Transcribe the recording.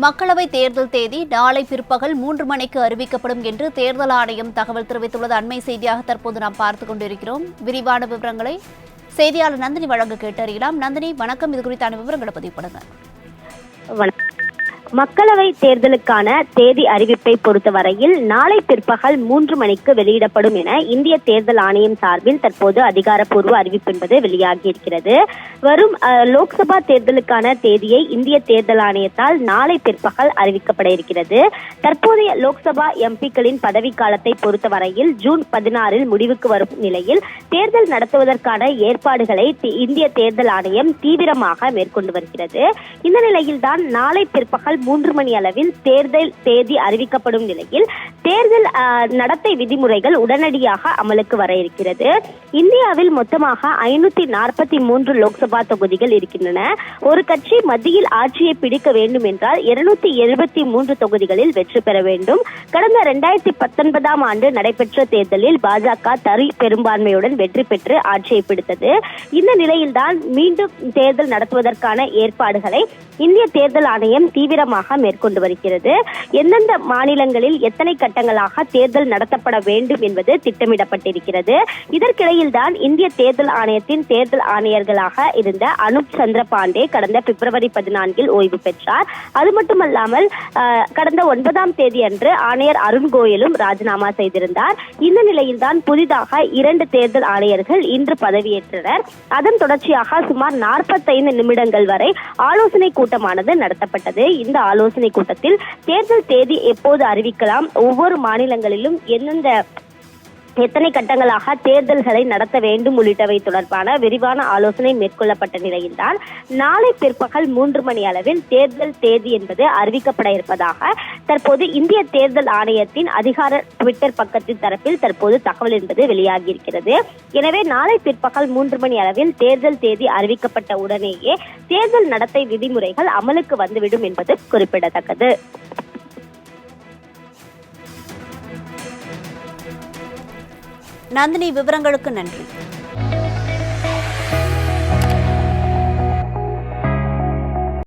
மக்களவை தேர்தல் தேதி நாளை பிற்பகல் 3 மணிக்கு அறிவிக்கப்படும் என்று தேர்தல் ஆணையம் தகவல் தெரிவித்துள்ளது. அண்மை செய்தியாக தற்போது நாம் பார்த்துக் கொண்டிருக்கிறோம். விரிவான விவரங்களை செய்தியாளர் நந்தினி வழங்க கேட்டறியலாம். நந்தினி, வணக்கம். இது குறித்தான விவரங்களை பதிவு பண்ணுங்க. மக்களவை தேர்தலுக்கான தேதி அறிவிப்பை பொறுத்தவரையில் நாளை பிற்பகல் 3 மணிக்கு வெளியிடப்படும் என இந்திய தேர்தல் ஆணையம் சார்பில் தற்போது அதிகாரப்பூர்வ அறிவிப்பு என்பது வெளியாகியிருக்கிறது. வரும் லோக்சபா தேர்தலுக்கான தேதியை இந்திய தேர்தல் ஆணையத்தால் நாளை பிற்பகல் அறிவிக்கப்பட இருக்கிறது. தற்போதைய லோக்சபா எம்பிக்களின் பதவிக்காலத்தை பொறுத்தவரையில் ஜூன் 16 முடிவுக்கு வரும் நிலையில் தேர்தல் நடத்துவதற்கான ஏற்பாடுகளை இந்திய தேர்தல் ஆணையம் தீவிரமாக மேற்கொண்டு வருகிறது. இந்த நிலையில்தான் நாளை பிற்பகல் 3 மணி அளவில் தேர்தல் தேதி அறிவிக்கப்படும் நிலையில் தேர்தல் நடத்தை விதிமுறைகள் உடனடியாக அமலுக்கு வர இருக்கிறது. இந்தியாவில் மொத்தமாக 543 லோக்சபா தொகுதிகள் இருக்கின்றன. ஒரு கட்சி மத்தியில் ஆட்சியை பிடிக்க வேண்டும் என்றால் 273 தொகுதிகளில் வெற்றி பெற வேண்டும். கடந்த 2019 ஆண்டு நடைபெற்ற தேர்தலில் பாஜக தனி பெரும்பான்மையுடன் வெற்றி பெற்று ஆட்சியை பிடித்தது. இந்த நிலையில்தான் மீண்டும் தேர்தல் நடத்துவதற்கான ஏற்பாடுகளை இந்திய தேர்தல் ஆணையம் தீவிரமாக மேற்கொண்டு வருகிறது. எந்தெந்த மாநிலங்களில் எத்தனை கட்டங்களாக தேர்தல் நடத்தப்பட வேண்டும் என்பது திட்டமிடப்பட்டிருக்கிறது. இதற்கிடையில் தான் இந்திய தேர்தல் ஆணையத்தின் தேர்தல் ஆணையர்களாக இருந்த அனுப் சந்திர பாண்டே கடந்த பிப்ரவரி 14 ஓய்வு பெற்றார். அது மட்டுமல்லாமல் கடந்த 9ஆம் தேதி அன்று ஆணையர் அருண் கோயலும் ராஜினாமா செய்திருந்தார். இந்த நிலையில் தான் புதிதாக 2 தேர்தல் ஆணையர்கள் இன்று பதவியேற்றனர். அதன் தொடர்ச்சியாக சுமார் 45 நிமிடங்கள் வரை ஆலோசனை கூட்டமானது நடத்தப்பட்டது. இந்த ஆலோசனை கூட்டத்தில் தேர்தல் தேதி எப்போது அறிவிக்கலாம், ஒவ்வொரு மாநிலங்களிலும் எத்தனை கட்டங்களாக தேர்தல்களை நடத்த வேண்டும் உள்ளிட்டவை தொடர்பான விரிவான ஆலோசனை மேற்கொள்ளப்பட்ட நிலையில்தான் நாளை பிற்பகல் 3 மணி அளவில் தேர்தல் தேதி என்பது அறிவிக்கப்பட இருப்பதாக தற்போது இந்திய தேர்தல் ஆணையத்தின் அதிகார ட்விட்டர் பக்கத்தின் தரப்பில் தற்போது தகவல் என்பது வெளியாகியிருக்கிறது. எனவே நாளை பிற்பகல் 3 மணி அளவில் தேர்தல் தேதி அறிவிக்கப்பட்ட உடனேயே தேர்தல் நடத்தை விதிமுறைகள் அமலுக்கு வந்துவிடும் என்பது குறிப்பிடத்தக்கது. நந்தினி, விவரங்களுக்கு நன்றி.